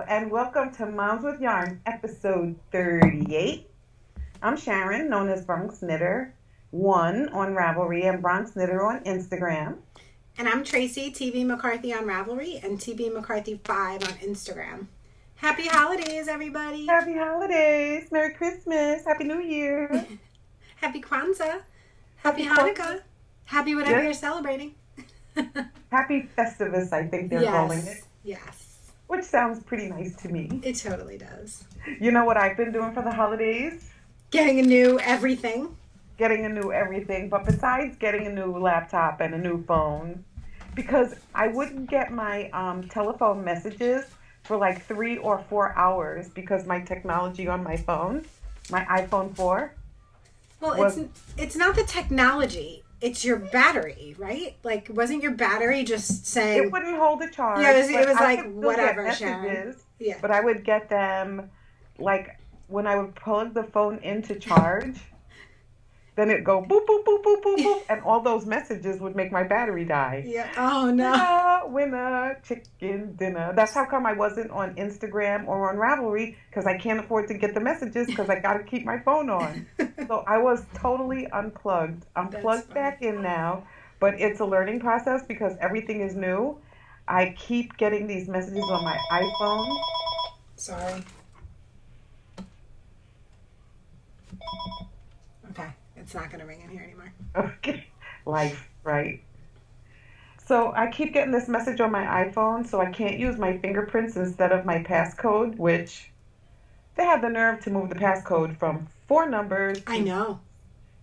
and welcome to Moms with Yarn, episode 38. I'm Sharon, known as Bronx Knitter, one on Ravelry and Bronx Knitter on Instagram. And I'm Tracy, TV McCarthy on Ravelry and TV McCarthy 5 on Instagram. Happy holidays, everybody. Happy holidays. Merry Christmas. Happy New Year. Happy Kwanzaa. Happy Hanukkah. Happy whatever you're celebrating. Happy Festivus, I think they're calling it. Yes. Which sounds pretty nice to me. It totally does. You know what I've been doing for the holidays? Getting a new everything. Getting a new everything. But besides getting a new laptop and a new phone, because I wouldn't get my telephone messages for like 3 or 4 hours because my technology on my phone, my iPhone 4. Well, it's not the technology. It's your battery, right? Like, wasn't your battery just saying... It wouldn't hold a charge. Yeah, it was like, whatever, Sharon. Yeah. But I would get them, like, when I would plug the phone into charge, then it'd go boop, boop, boop, boop, boop, boop, and all those messages would make my battery die. Yeah. Oh, no. Winner, chicken dinner. That's how come I wasn't on Instagram or on Ravelry, because I can't afford to get the messages because I got to keep my phone on. So I was totally unplugged. I'm plugged back in now, but it's a learning process because everything is new. I keep getting these messages on my iPhone. Sorry. Okay. It's not going to ring in here anymore. Okay. Life, right? So I keep getting this message on my iPhone, so I can't use my fingerprints instead of my passcode, which they had the nerve to move the passcode from 4 numbers. I know.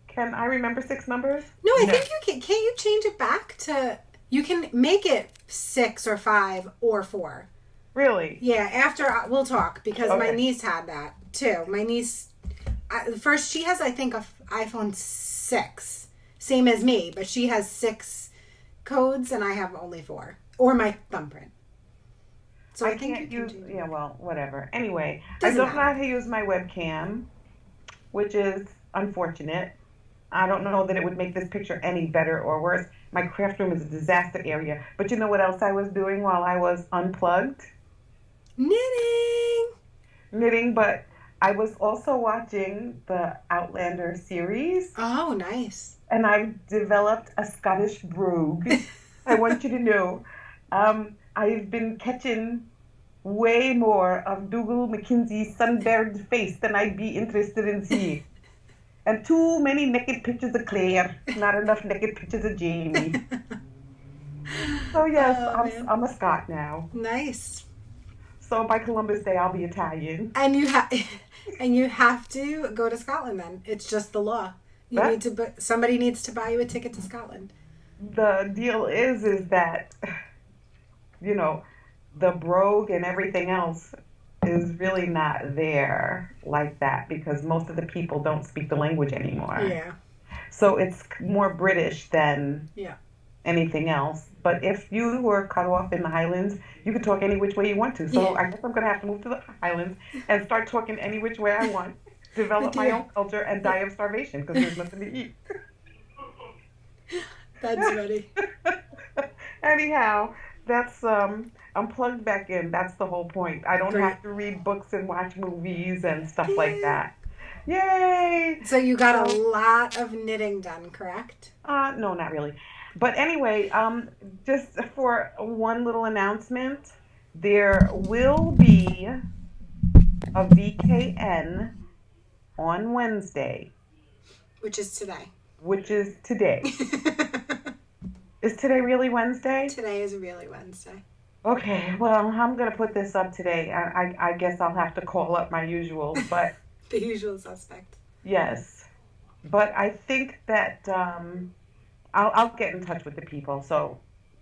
Can I remember 6 numbers? No, I think you can. Can't you change it back to... You can make it 6 or 5 or 4. Really? Yeah, after... We'll talk, because my niece had that, too. My niece... First, she has, I think, a iPhone 6. Same as me, but she has 6 codes, and I have only 4. Or my thumbprint. So I think can't you use... can Yeah, well, whatever. Anyway, Doesn't I don't know matter. how to use my webcam, which is unfortunate. I don't know that it would make this picture any better or worse. My craft room is a disaster area. But you know what else I was doing while I was unplugged? Knitting, but I was also watching the Outlander series. Oh, nice. And I've developed a Scottish brogue. I want you to know. I've been catching way more of Dougal McKenzie's sunburned face than I'd be interested in seeing. And too many naked pictures of Claire, not enough naked pictures of Jamie. So yes, I'm a Scot now. Nice. So by Columbus Day, I'll be Italian. And you have to go to Scotland then. It's just the law. Somebody needs to buy you a ticket to Scotland. The deal is that, you know, the brogue and everything else is really not there like that because most of the people don't speak the language anymore. Yeah. So it's more British than anything else. But if you were cut off in the Highlands, you could talk any which way you want to. So I guess I'm going to have to move to the Highlands and start talking any which way I want, develop my own culture, and die of starvation because there's nothing to eat. That's funny. Anyhow, that's I'm plugged back in. That's the whole point. I don't have to read books and watch movies and stuff like that. Yay! So you got a lot of knitting done, correct? No, not really. But anyway, just for one little announcement, there will be a VKN on Wednesday. Which is today. Is today really Wednesday? Today is really Wednesday. Okay, well, I'm going to put this up today. I guess I'll have to call up my usual, but... The usual suspect. Yes. But I think that I'll get in touch with the people, so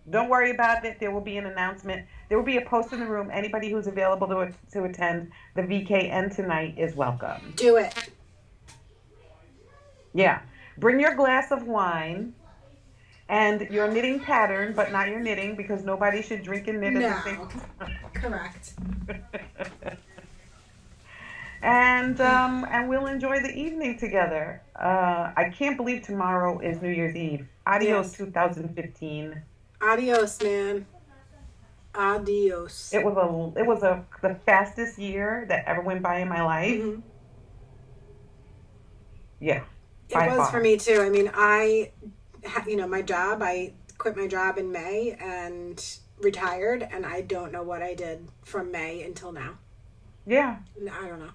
don't worry about it. There will be an announcement. There will be a post in the room. Anybody who's available to attend the VKN tonight is welcome. Do it. Yeah. Bring your glass of wine and your knitting pattern, but not your knitting, because nobody should drink and knit at the same time. Correct. And we'll enjoy the evening together. I can't believe tomorrow is New Year's Eve. Adios, 2015. Adios, man. Adios. It was the fastest year that ever went by in my life. Hmm. Yeah, It by was for far. me too. I mean, my job, I quit my job in May and retired, and I don't know what I did from May until now. Yeah. I don't know.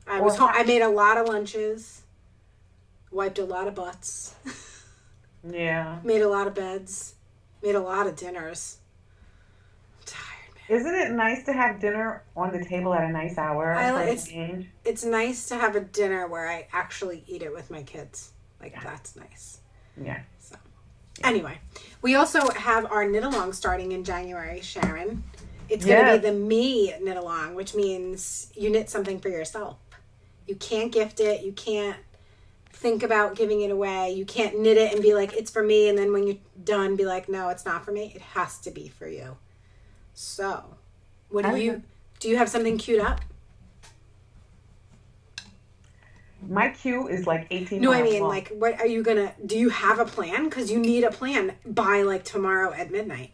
I was Or home. I made a lot of lunches, wiped a lot of butts, yeah. made a lot of beds, made a lot of dinners. I'm tired, man. Isn't it nice to have dinner on the table at a nice hour I for li- a it's change? it's nice to have a dinner where I actually eat it with my kids. Like, Yeah. that's nice. Yeah. So anyway, we also have our knit along starting in January, Sharon. It's going to be Yes. the me knit along, which means you knit something for yourself. You can't gift it. You can't think about giving it away. You can't knit it and be like, it's for me. And then when you're done, be like, no, it's not for me. It has to be for you. So, what I do was you, do you have something queued up? My queue is like 18 No, I miles mean, long. like, what are you going to, do you have a plan? Because you need a plan by like tomorrow at midnight.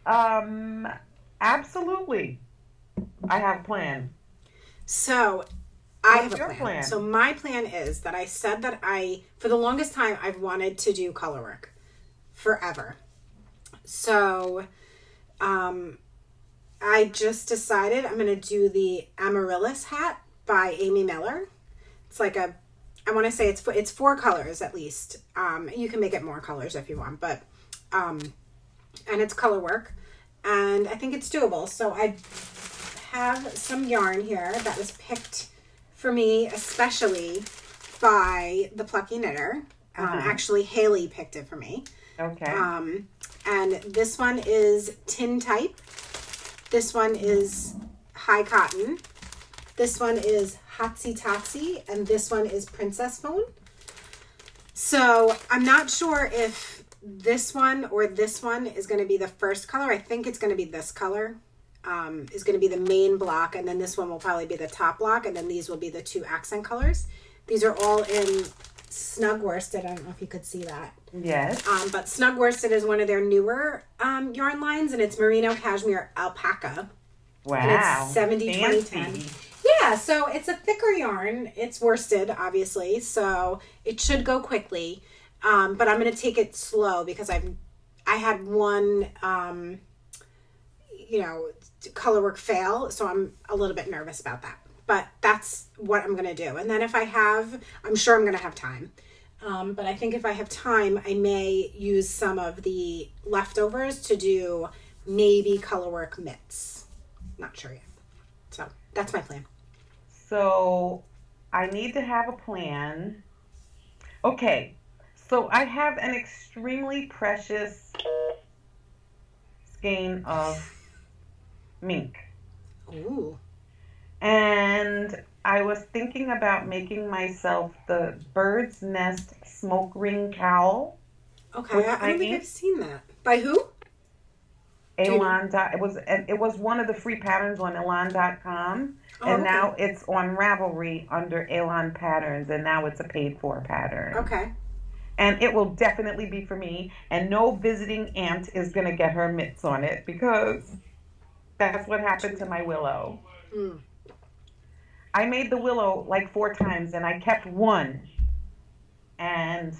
um, absolutely. I have a plan. So, I have What's a your plan. plan? So my plan is that I said that for the longest time, I've wanted to do color work forever. So, I just decided I'm going to do the Amaryllis hat by Amy Miller. It's like I want to say it's 4 colors at least. You can make it more colors if you want, but, and it's color work, and I think it's doable. So I have some yarn here that was picked for me, especially by the Plucky Knitter. Actually, Haley picked it for me. Okay. And this one is tin type. This one is high cotton. This one is Hotsy Totsy. And this one is Princess Phone. So I'm not sure if this one or this one is going to be the first color. I think it's going to be this color. Is going to be the main block, and then this one will probably be the top block, and then these will be the 2 accent colors. These are all in Snug Worsted. I don't know if you could see that. Yes. But Snug Worsted is one of their newer yarn lines, and it's Merino Cashmere Alpaca. Wow. And it's 70, 20, 10. Fancy. Yeah, so it's a thicker yarn. It's worsted, obviously, so it should go quickly. But I'm going to take it slow because I had one, color work fail, so I'm a little bit nervous about that. But that's what I'm going to do. And then if I'm sure I'm going to have time. But I think if I have time, I may use some of the leftovers to do maybe color work mitts. Not sure yet. So that's my plan. So I need to have a plan. Okay. So I have an extremely precious skein of mink. Ooh. And I was thinking about making myself the bird's nest smoke ring cowl. Okay, With I my don't think ink. I've seen that. By who? Elan. It was one of the free patterns on Elan.com. Oh, And okay. now it's on Ravelry under Elan Patterns, and now it's a paid for pattern. Okay. And it will definitely be for me, and no visiting aunt is going to get her mitts on it because that's what happened to my willow. Mm. I made the willow like 4 times, and I kept one, and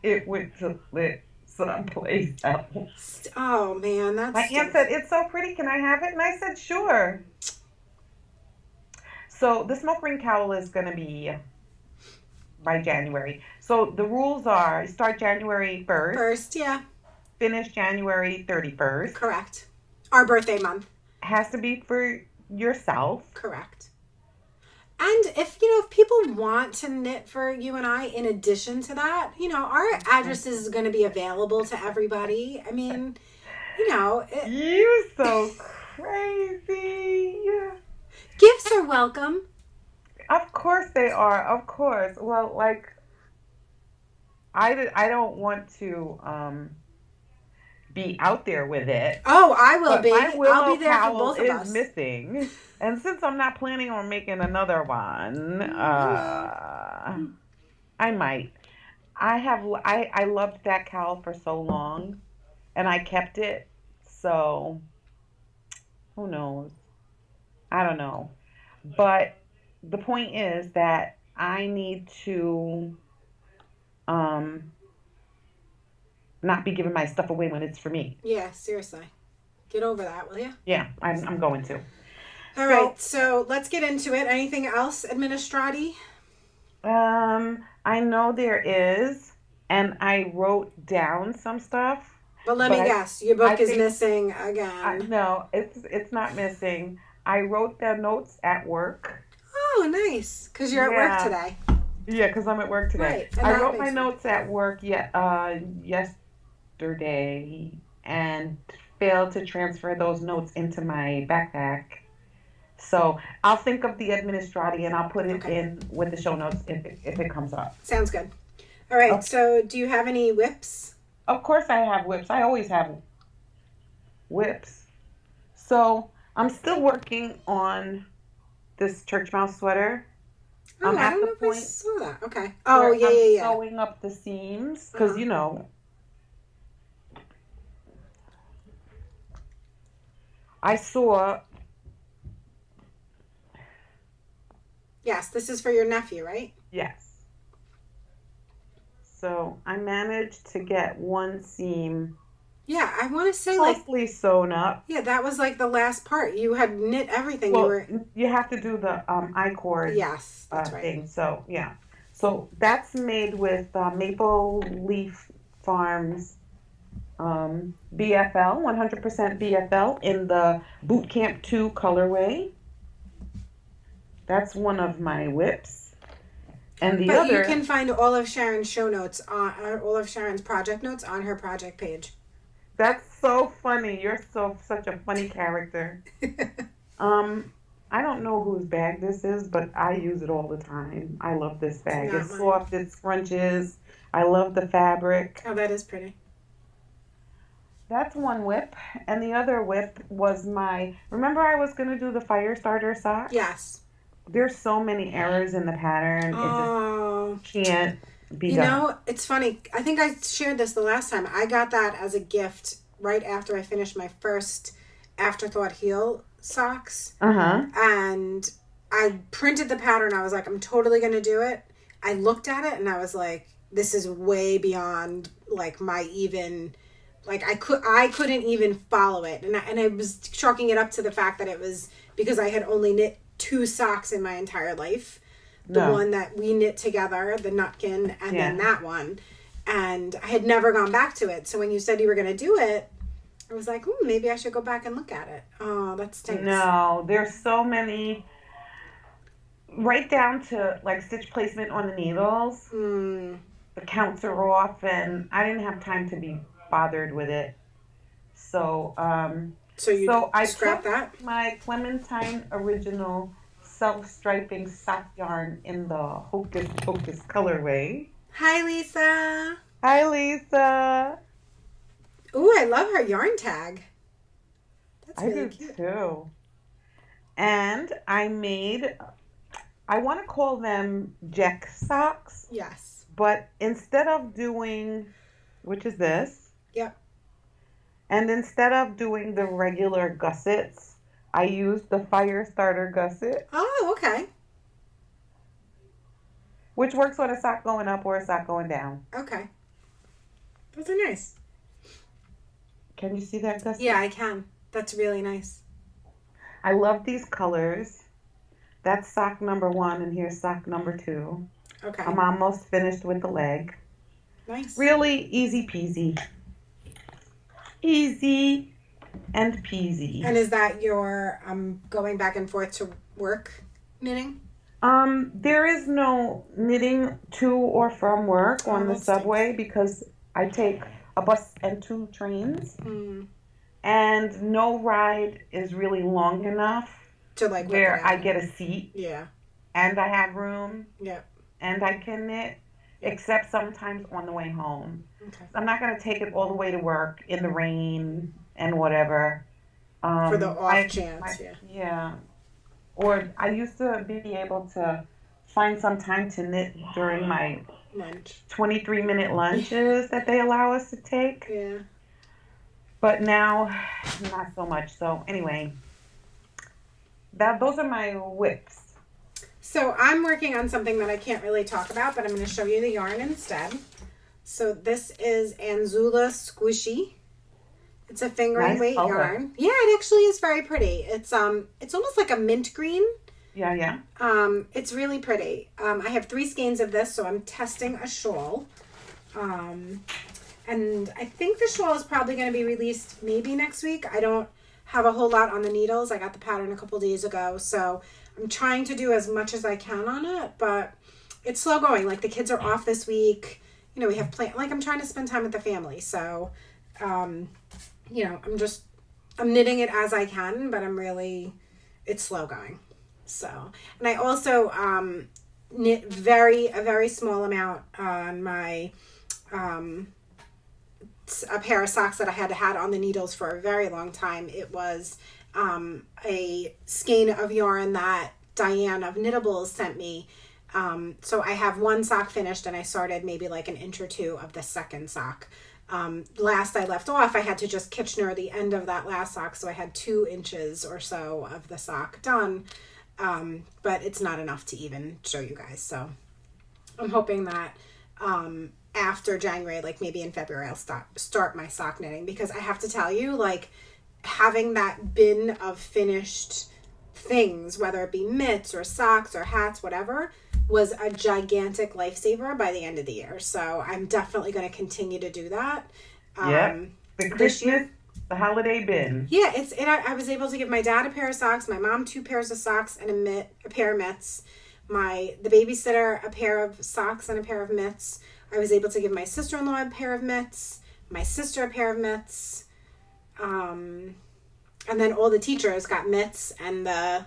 it went to lit someplace else. Oh man, that's. My aunt said, "It's so pretty, can I have it?" And I said, "Sure." So the smoke ring cowl is going to be by January. So the rules are start January 1st, First, yeah, finish January 31st. correct. Our birthday month, Has to be for yourself. correct. And if people want to knit for you and I, in addition to that, our address is going to be available to everybody. I mean, You so crazy. gifts are welcome. Of course they are. Of course. Well, like I don't want to be out there with it. Oh, I will But be. my willow I'll be there for cowl both of is us. missing. And since I'm not planning on making another one, I might. I loved that cowl for so long, and I kept it. So who knows? I don't know. But the point is that I need to um not be giving my stuff away when it's for me. Yeah, seriously. Get over that, will you? Yeah, I'm going to. All So right, so let's get into it. Anything else, Administrati? I know there is, and I wrote down some stuff, But let but me guess, your I book is think missing again. no, it's not missing. I wrote the notes at work. Oh, nice. Because you're at work Yeah, today. yeah, because I'm at work today. Right, and I that wrote my makes sense. notes at work yesterday and failed to transfer those notes into my backpack. So I'll think of the administrati and I'll put it Okay, in with the show notes if it comes up. sounds good. All right, Okay. so do you have any whips? Of course I have whips. I always have whips. So I'm still working on this church mouse sweater. Oh, I'm I at don't the know if I point saw that. Okay. Oh, where yeah, I'm yeah, yeah. sewing up the seams because Uh-huh. I saw. Yes, this is for your nephew, right? Yes. So I managed to get one seam Yeah, I want to say, like, mostly sewn up. yeah, that was like the last part. You had knit everything. You Well, were, you have to do the I-cord yes, that's right. thing. So yeah. So that's made with Maple Leaf Farms BFL, 100% BFL in the Boot Camp 2 colorway. That's one of my whips. And the But you other, can find all of Sharon's show notes on all of Sharon's project notes on her project page. that's so funny. You're such a funny character. Um, I don't know whose bag this is, but I use it all the time. I love this It's bag. not It's mine. soft, it scrunches. I love the fabric. Oh, that is pretty. That's one whip. And the other whip was remember I was going to do the fire starter socks? Yes. There's so many errors in the pattern. It Oh, just can't be you done. know, it's funny. I think I shared this the last time. I got that as a gift right after I finished my first Afterthought Heel socks. Uh-huh. And I printed the pattern. I was like, I'm totally going to do it. I looked at it and I was like, this is way beyond like my even, like I couldn't even follow it. And I was chalking it up to the fact that it was because I had only knit 2 socks in my entire life. The No. one that we knit together, the Nutkin, and Yeah. then that one. And I had never gone back to it. So when you said you were going to do it, I was like, maybe I should go back and look at it. Oh, that stinks. No, there's so many, right down to like stitch placement on the needles. Hmm. The counts are off, and I didn't have time to be bothered with it. So, So you so I scrap took that? my Clementine Original self-striping sock yarn in the Hocus Pocus colorway. Hi, Lisa. Hi, Lisa. Ooh, I love her yarn tag. That's I really do cute. too. And I want to call them Jack socks, Yes. but instead of doing, which is this, Yep. and instead of doing the regular gussets, I used the fire starter gusset, Oh, okay. which works on a sock going up or a sock going down. Okay. Those are nice. Can you see that gusset? Yeah, I can. That's really nice. I love these colors. That's sock number 1, and here's sock number 2. Okay. I'm almost finished with the leg. Nice. Really easy peasy. Easy and peasy. And is that your going back and forth to work knitting? There is no knitting to or from work on the that stinks. subway because I take a bus and 2 trains, Mm. and no ride is really long enough To like whip where it I out. get a seat Yeah. and I have room Yep. and I can knit, except sometimes on the way home. Okay. I'm not going to take it all the way to work in the rain and whatever. For the off I- chance, yeah. Yeah. Or I used to be able to find some time to knit during my lunch 23-minute lunches that they allow us to take. Yeah. But now, not so much. So anyway, those are my whips. So I'm working on something that I can't really talk about, but I'm going to show you the yarn instead. So this is Anzula Squishy. It's a fingering weight yarn. Yeah, it actually is very pretty. It's almost like a mint green. Yeah. It's really pretty. I have 3 skeins of this, so I'm testing a shawl. And I think the shawl is probably going to be released maybe next week. I don't have a whole lot on the needles. I got the pattern a couple days ago, so I'm trying to do as much as I can on it, but it's slow going. Like, the kids are off this week. You know, we have I'm trying to spend time with the family. So, you know, I'm knitting it as I can, but it's slow going. So, and I also knit a very small amount on my, a pair of socks that I had on the needles for a very long time. It was a skein of yarn that Diane of Knittables sent me. So I have 1 sock finished, and I started maybe like an inch or 2 of the second sock. Last I left off, I had to just Kitchener the end of that last sock, so I had 2 inches or so of the sock done. But it's not enough to even show you guys. So I'm hoping that after January, like maybe in February, I'll start my sock knitting, because I have to tell you, like, having that bin of finished things, whether it be mitts or socks or hats, whatever, was a gigantic lifesaver by the end of the year. So I'm definitely going to continue to do that. The Christmas, the holiday bin. Yeah, I was able to give my dad a pair of socks, my mom 2 pairs of socks and a pair of mitts, the babysitter a pair of socks and a pair of mitts. I was able to give my sister-in-law a pair of mitts, my sister a pair of mitts, and then all the teachers got mitts, and the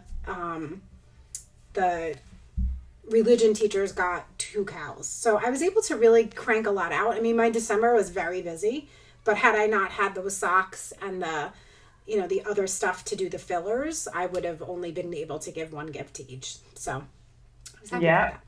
religion teachers got 2 cows. So I was able to really crank a lot out. I mean, my December was very busy, but had I not had those socks and the other stuff to do the fillers, I would have only been able to give 1 gift to each. So I was happy with that.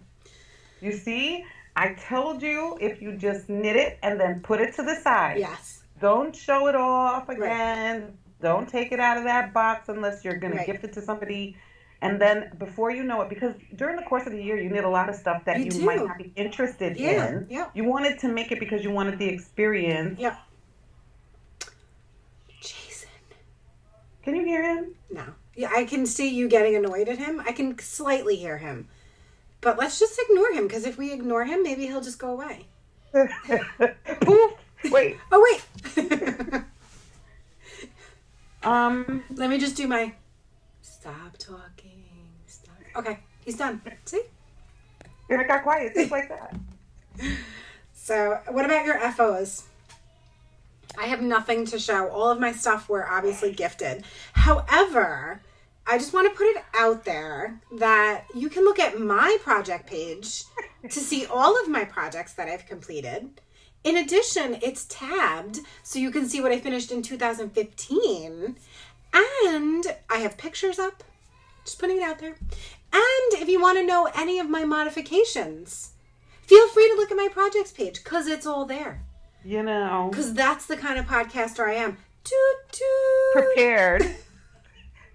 You see, I told you, if you just knit it and then put it to the side. Yes. Don't show it off again. Right. Don't take it out of that box unless you're going to gift it to somebody. And then before you know it, because during the course of the year, you knit a lot of stuff that you might not be interested in. Yeah. You wanted to make it because you wanted the experience. Yeah. Jason. Can you hear him? No. Yeah, I can see you getting annoyed at him. I can slightly hear him. But let's just ignore him, because if we ignore him, maybe he'll just go away. Poof. Wait. Oh, wait. Let me just do my stop talking. Stop. Okay, he's done. See? And it got quiet just like that. So, what about your FOs? I have nothing to show. All of my stuff were obviously gifted. However, I just want to put it out there that you can look at my project page to see all of my projects that I've completed. In addition, it's tabbed so you can see what I finished in 2015. And I have pictures up. Just putting it out there. And if you want to know any of my modifications, feel free to look at my projects page, because it's all there. You know. Because that's the kind of podcaster I am. Toot, toot. Prepared.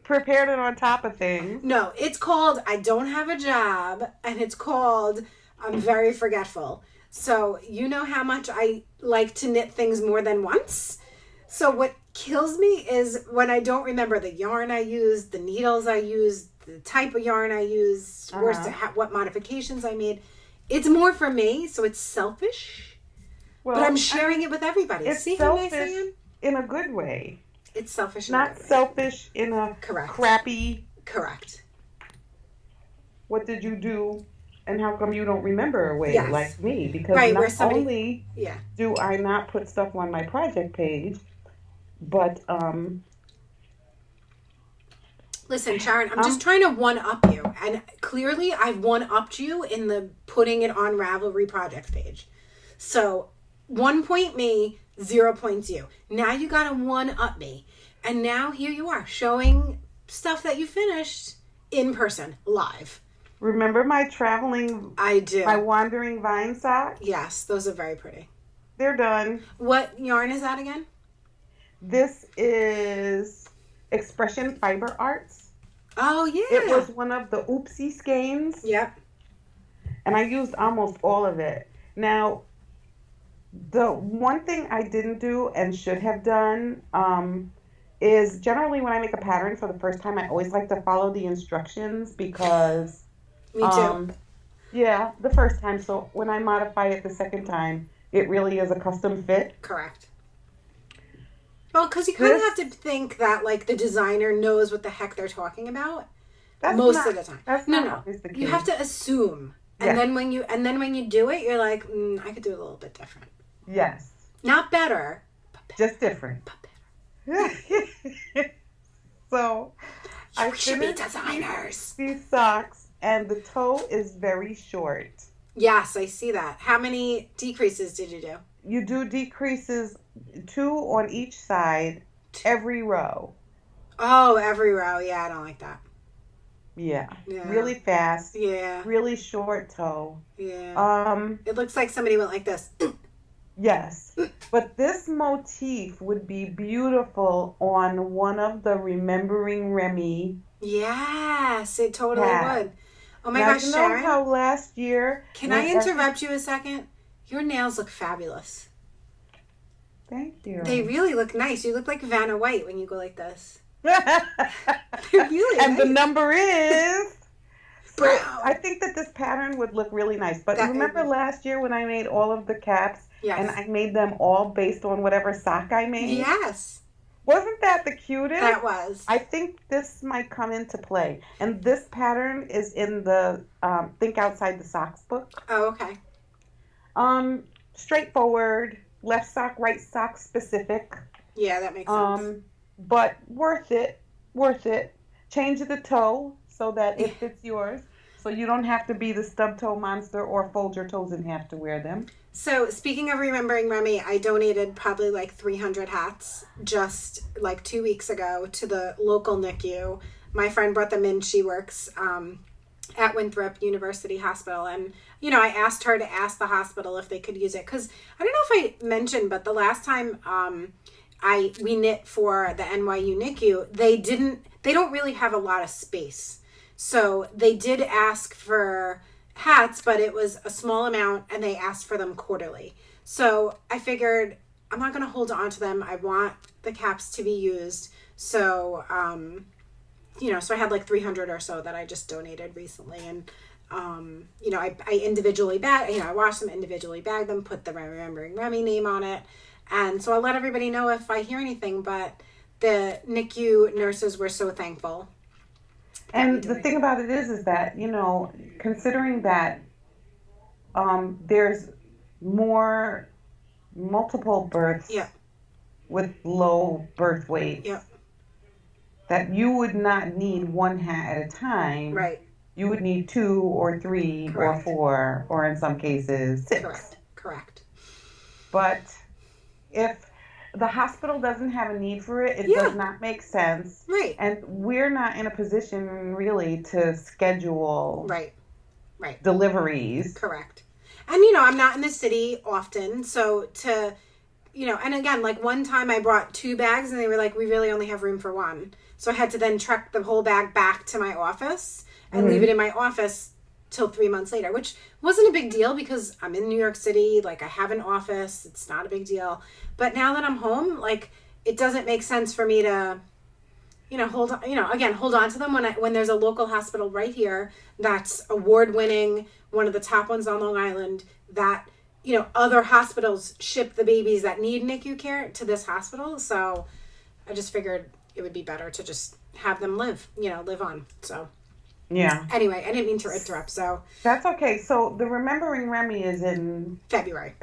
Prepared and on top of things. No, it's called I Don't Have a Job, and it's called I'm Very Forgetful. So you know how much I like to knit things more than once. So what kills me is when I don't remember the yarn I used, the needles I used, the type of yarn I used, what modifications I made. It's more for me, so it's selfish. Well, but I'm sharing it with everybody. It's See how nice I am? In a good way. It's selfish in Not selfish in a crappy. Correct. What did you do? And how come you don't remember a way like me? Because not only do I not put stuff on my project page, but listen, Sharon, I'm just trying to one-up you. And clearly I've one-upped you in the putting it on Ravelry project page. So 1 point me, 0 points you. Now you got to one-up me. And now here you are showing stuff that you finished in person, live. Remember my traveling, I do. my wandering vine socks? Yes, those are very pretty. They're done. What yarn is that again? This is Expression Fiber Arts. Oh, yeah. It was one of the Oopsie skeins. Yep. And I used almost all of it. Now, the one thing I didn't do and should have done is generally when I make a pattern for the first time, I always like to follow the instructions because... Me too. Yeah, the first time. So when I modify it the second time, it really is a custom fit. Correct. Well, because you kind of have to think that, like, the designer knows what the heck they're talking about most of the time. That's no. You have to assume, and then when you do it, you're like, I could do it a little bit different. Yes. Not better, but better. Just different. But better. So I should be designers. These socks, and the toe is very short. Yes, I see that. How many decreases did you do? You do decreases 2 on each side every row. Oh, every row. Yeah, I don't like that. Yeah. Really fast. Yeah. Really short toe. Yeah. It looks like somebody went like this. Yes. But this motif would be beautiful on one of the Remembering Remy. Yes, it totally would. Oh my gosh, you know Sharon. How last year... Can I interrupt you a second? Your nails look fabulous. Thank you. They really look nice. You look like Vanna White when you go like this. Really and nice. The number is... So Brown. I think that this pattern would look really nice. But remember last year when I made all of the caps? Yes. And I made them all based on whatever sock I made? Yes. Wasn't that the cutest? That was. I think this might come into play. And this pattern is in the Think Outside the Socks book. Oh, okay. Straightforward, left sock, right sock specific. Yeah, that makes sense. But worth it. Change the toe so that it fits yours. So you don't have to be the stub toe monster or fold your toes in half to wear them. So speaking of Remembering Remy, I donated probably like 300 hats just like 2 weeks ago to the local NICU. My friend brought them in. She works at Winthrop University Hospital. And, you know, I asked her to ask the hospital if they could use it. Because I don't know if I mentioned, but the last time we knit for the NYU NICU, they don't really have a lot of space. So they did ask for hats, but it was a small amount and they asked for them quarterly. So I figured I'm not going to hold on to them. I want the caps to be used. So, so I had like 300 or so that I just donated recently. And, I individually I washed them, individually bagged them, put the Remembering Remy name on it. And so I'll let everybody know if I hear anything, but the NICU nurses were so thankful. And the thing about it is that, considering that there's multiple births with low birth weights, that you would not need one hat at a time. Right. You would need 2 or 3 Correct. or 4, or in some cases 6. Correct. But if the hospital doesn't have a need for it, it does not make sense. Right. And we're not in a position really to schedule right. deliveries. Correct. And, I'm not in the city often. So and again, like one time I brought 2 bags and they were like, we really only have room for 1. So I had to then truck the whole bag back to my office and leave it in my office till 3 months later, which wasn't a big deal because I'm in New York City. Like I have an office. It's not a big deal. But now that I'm home, like it doesn't make sense for me to, hold on to them when there's a local hospital right here that's award-winning, one of the top ones on Long Island, that, other hospitals ship the babies that need NICU care to this hospital. So I just figured it would be better to just have them live on. So. Yeah. Anyway, I didn't mean to interrupt, so. That's okay. So the Remembering Remy is in... February.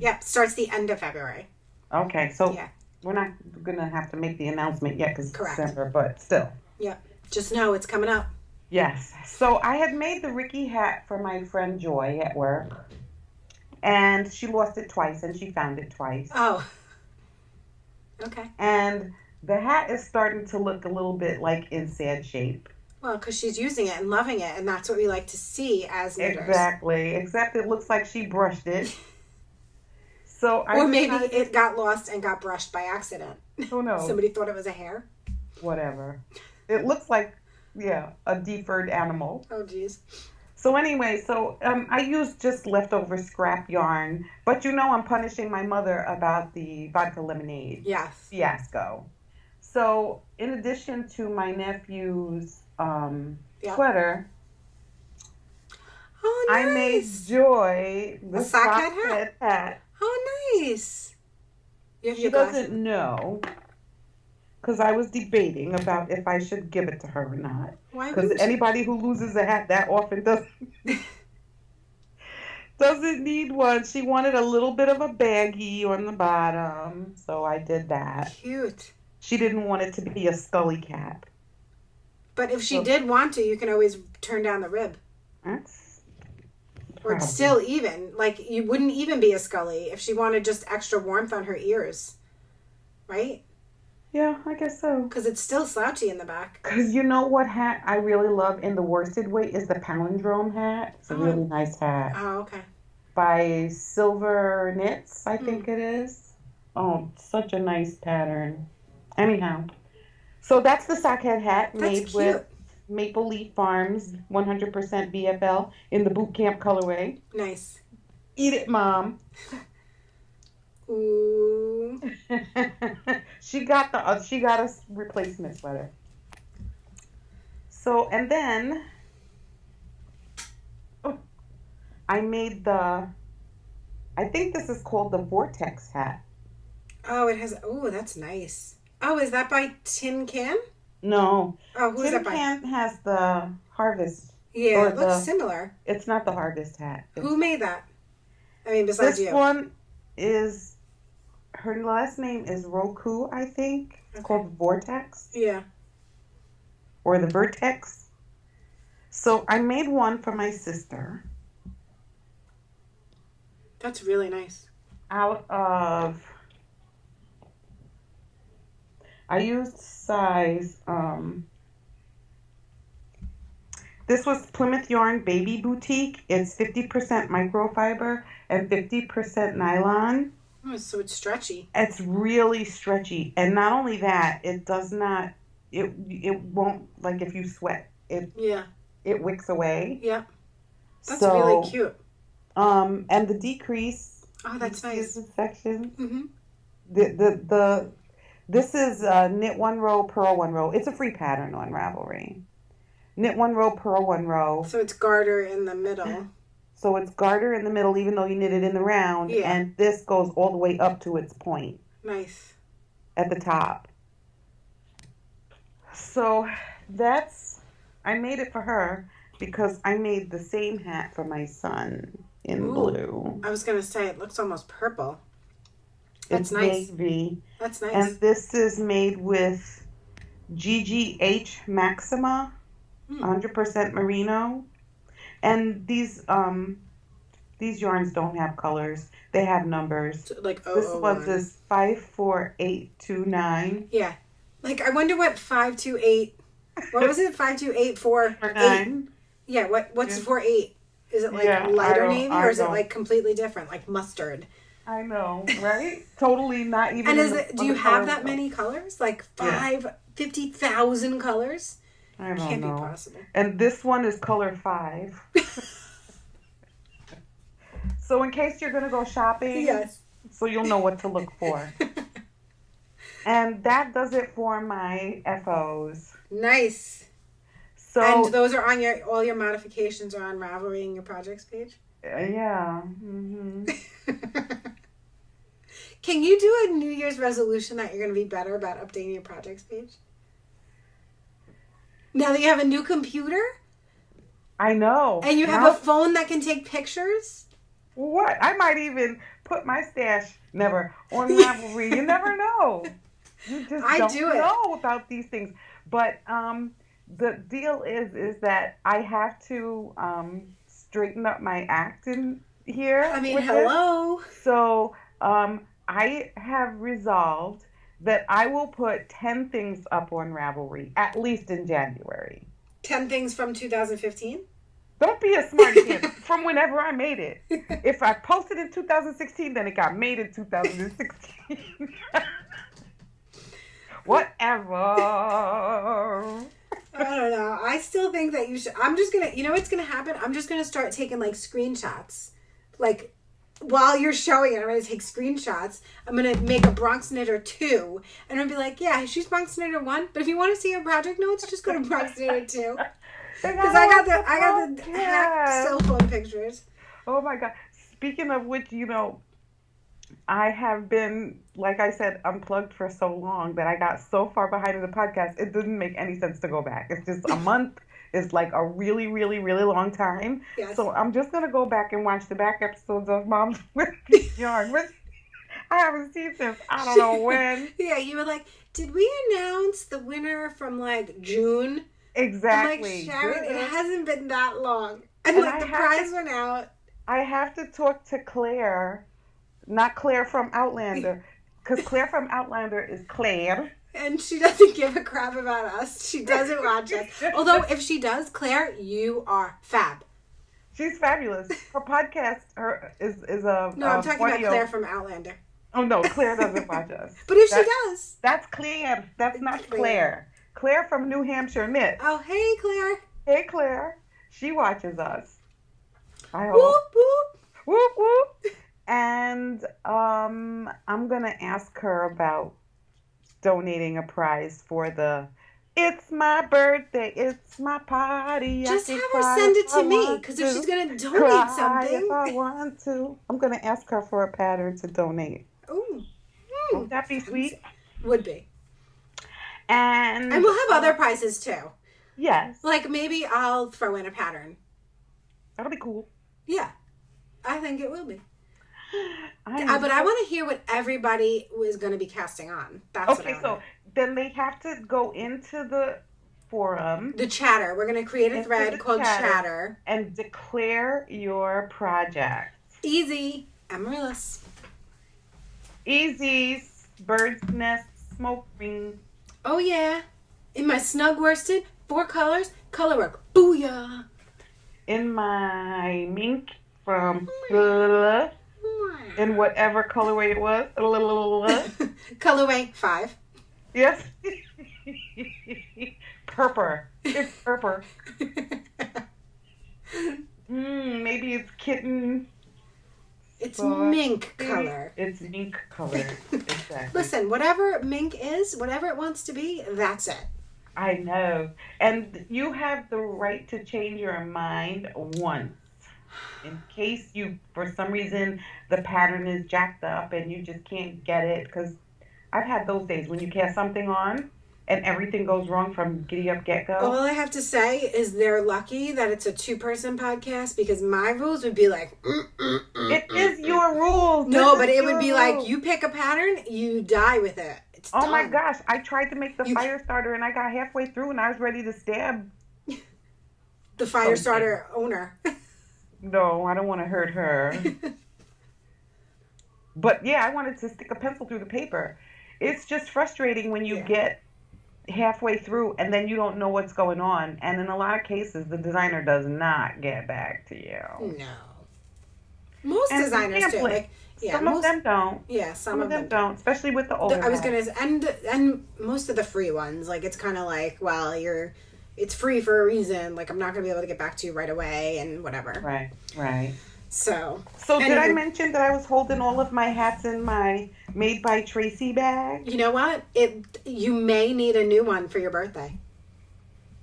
Yep, starts the end of February. Okay, so we're not going to have to make the announcement yet because it's December, but still. Yep, just know it's coming up. Yes. So I had made the Ricky hat for my friend Joy at work, and she lost it twice, and she found it twice. Oh. Okay. And the hat is starting to look a little bit like in sad shape. Well, because she's using it and loving it, and that's what we like to see as knitters. Exactly. Except it looks like she brushed it. So or maybe it got lost and got brushed by accident. Who knows? Somebody thought it was a hair. Whatever. It looks like, a deferred animal. Oh, geez. So anyway, I used just leftover scrap yarn, but I'm punishing my mother about the vodka lemonade fiasco. So in addition to my nephew's sweater, oh, nice. I made Joy the sockhead hat. Oh, nice. She doesn't know, because I was debating about if I should give it to her or not. Why? Because anybody who loses a hat that often doesn't need one. She wanted a little bit of a baggie on the bottom, so I did that. Cute. She didn't want it to be a Scully cap. But if she did want to, you can always turn down the rib. Or it's still even. Like, you wouldn't even be a Scully if she wanted just extra warmth on her ears. Right? Yeah, I guess so. Because it's still slouchy in the back. Because you know what hat I really love in the worsted weight is the palindrome hat. It's a really nice hat. Oh, okay. By Silver Knits, I think it is. Oh, such a nice pattern. Anyhow. So that's the sockhead hat made with Maple Leaf Farms 100% BFL in the boot camp colorway. Nice. Eat it, Mom. Ooh. She got a replacement sweater. So, and then I made I think this is called the Vortex hat. Oh, that's nice. Oh, is that by Tin Can? No. Oh, who's that by? Tin Can has the Harvest. Yeah, it looks similar. It's not the Harvest hat. Who made that? I mean, besides you. This one is, her last name is Roku, I think. It's called Vortex. Yeah. Or the Vertex. So I made one for my sister. That's really nice. I used size, this was Plymouth Yarn Baby Boutique. It's 50% microfiber and 50% nylon. Oh, so it's stretchy. It's really stretchy. And not only that, it does not, it won't, like if you sweat, it wicks away. Yeah. That's really cute. And the decrease. Oh, that's nice. Section. Mm-hmm. This is knit one row, purl one row. It's a free pattern on Ravelry. Knit one row, purl one row. So it's garter in the middle. So it's garter in the middle, even though you knit it in the round. Yeah. And this goes all the way up to its point. Nice. At the top. So I made it for her because I made the same hat for my son in blue. I was going to say, it looks almost purple. That's nice. Navy. That's nice. And this is made with GGH Maxima, 100% merino. And these yarns don't have colors. They have numbers. So, like this one is 54829. Yeah. Like, I wonder what 528... What was it? 52848? Yeah, what's 48? Is it like lighter navy or is it like completely different, like mustard? I know, right? Totally not even. And do you have that many colors? Like 50,000 colors? I don't know. Can't be possible. And this one is color 5. So in case you're gonna go shopping, so you'll know what to look for. And that does it for my FOs. Nice. So, and those are on all your modifications are on Ravelry and your projects page? Yeah. Mm-hmm. Can you do a New Year's resolution that you're going to be better about updating your projects page? Now that you have a new computer? I know. And you have a phone that can take pictures? What? I might even put my stash on Ravelry. You never know. You just don't know about these things. But the deal is that I have to straighten up my act in here. I mean, hello. So I have resolved that I will put 10 things up on Ravelry, at least in January. 10 things from 2015? Don't be a smarty pants. From whenever I made it. If I posted in 2016, then it got made in 2016. Whatever. I don't know. I still think that you should. I'm just gonna. You know what's gonna happen? I'm just gonna start taking like screenshots, like while you're showing it. I'm gonna take screenshots. I'm gonna make a Bronx Knitter 2, and I'm gonna be like, yeah, she's Bronx Knitter 1. But if you want to see her project notes, just go to Bronx Knitter 2. Because I got the hack cell phone pictures. Oh my God. Speaking of which, I have been, like I said, unplugged for so long that I got so far behind in the podcast, it didn't make any sense to go back. It's just a month is like a really, really, really long time. Yes. So I'm just going to go back and watch the back episodes of Mom's Yarn, which I haven't seen since I don't know when. Yeah, you were like, did we announce the winner from like June? Exactly. I'm like, Sharon, it hasn't been that long. And like the prize went out. I have to talk to Claire, not Claire from Outlander, because Claire from Outlander is Claire. And she doesn't give a crap about us. She doesn't watch us. Although if she does, Claire, you are fab. She's fabulous. Her podcast is a No, I'm talking about Claire from Outlander. Oh no, Claire doesn't watch us. But if she does. That's Claire. That's not Claire. Claire from New Hampshire Knit. Oh, hey, Claire. Hey, Claire. She watches us. I hope. Whoop, whoop. Whoop, whoop. And I'm going to ask her about donating a prize for the It's My Birthday, It's My Party. Just have her send it to me, because if she's going to donate something. If I want to. I'm going to ask her for a pattern to donate. Ooh. Would that be sweet? Would be. And we'll have other prizes too. Yes. Like maybe I'll throw in a pattern. That'll be cool. Yeah. I think it will be. But I want to hear what everybody was going to be casting on. That's okay, so then they have to go into the forum. The chatter. We're going to create a thread called chatter. And declare your project. Easy. Amaryllis. Easy. Bird's nest. Smoke ring. Oh, yeah. In my snug worsted, 4 colors, color work. Booyah. In my mink from in whatever colorway it was. Colorway 5. Yes. Purple. It's purple. Maybe it's kitten. It's mink color. It's mink color. Exactly. Listen, whatever mink is, whatever it wants to be, that's it. I know. And you have the right to change your mind once. In case you, for some reason, the pattern is jacked up and you just can't get it. Because I've had those days when you cast something on and everything goes wrong from giddy up get-go. All I have to say is they're lucky that it's a 2-person podcast, because my rules would be like... It is your rules. No, but it would be like, you pick a pattern, you die with it. It's oh done. my gosh, I tried to make the fire starter and I got halfway through and I was ready to stab the fire starter owner. No, I don't want to hurt her. But yeah, I wanted to stick a pencil through the paper. It's just frustrating when you get halfway through and then you don't know what's going on. And in a lot of cases, the designer does not get back to you. No. Most designers do. Like, some of them don't. Yeah, some of them don't, especially with the older I was going to, and most of the free ones, like, it's kind of like, well, it's free for a reason. Like, I'm not going to be able to get back to you right away and whatever. Right. So did I mention that I was holding all of my hats in my Made by Tracy bag? You know what? You may need a new one for your birthday.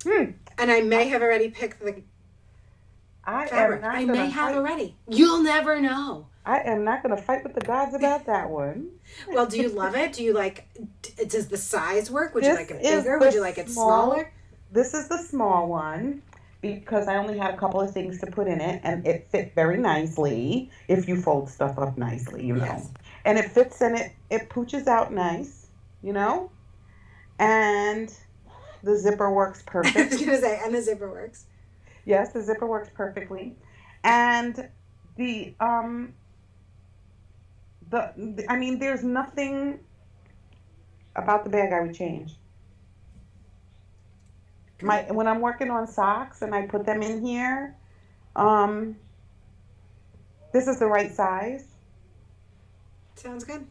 And I may have already picked the fabric. I may have already. You'll never know. I am not going to fight with the gods about that one. Well, do you love it? Do you like, does the size work? Would you like it bigger? Would you like it smaller? This is the small one because I only had a couple of things to put in it, and it fit very nicely if you fold stuff up nicely, you know. Yes. And it fits and it pooches out nice, you know. And the zipper works perfect. I was going to say, and the zipper works. Yes, the zipper works perfectly. And I mean, there's nothing about the bag I would change. When I'm working on socks and I put them in here, um, this is the right size. Sounds good.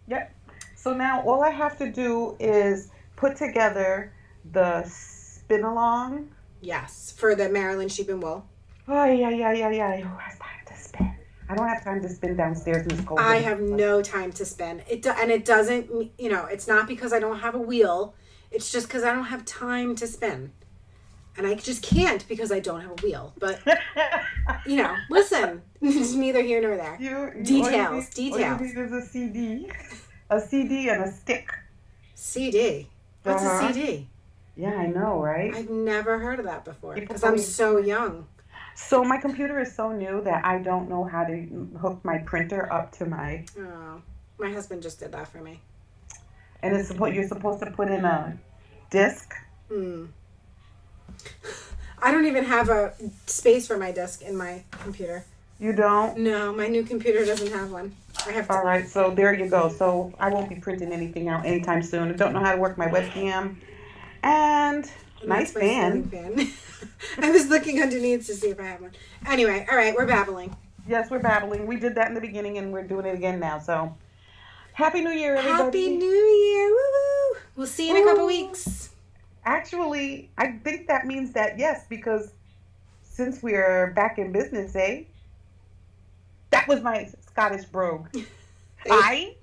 Yep. So now all I have to do is put together the spin along. Yes, for the Maryland sheep and wool. Oh, yeah. Who has time to spin? I don't have time to spin downstairs, Miss Colvin. I have no time to spin. And it doesn't, it's not because I don't have a wheel. It's just because I don't have time to spin. And I just can't because I don't have a wheel. But, listen, it's neither here nor there. Details. All you need is a CD. A CD and a stick. CD? What's a CD? Yeah, I know, right? I've never heard of that before because I'm so young. So my computer is so new that I don't know how to hook my printer up to my... Oh, my husband just did that for me. And you're supposed to put in a disc? I don't even have a space for my disc in my computer. You don't? No, my new computer doesn't have one. All right, so there you go. So I won't be printing anything out anytime soon. I don't know how to work my webcam. And nice fan. I was looking underneath to see if I have one. Anyway, all right, we're babbling. Yes, we're babbling. We did that in the beginning, and we're doing it again now. So, Happy New Year, everybody. Happy New Year. Woo-hoo. We'll see you in a couple weeks. Actually, I think that means that, yes, because since we're back in business, that was my Scottish brogue. We're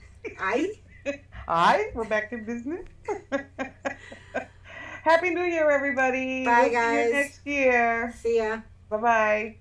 back in business. Happy New Year, everybody. Bye, we'll guys. See you next year. See ya. Bye-bye.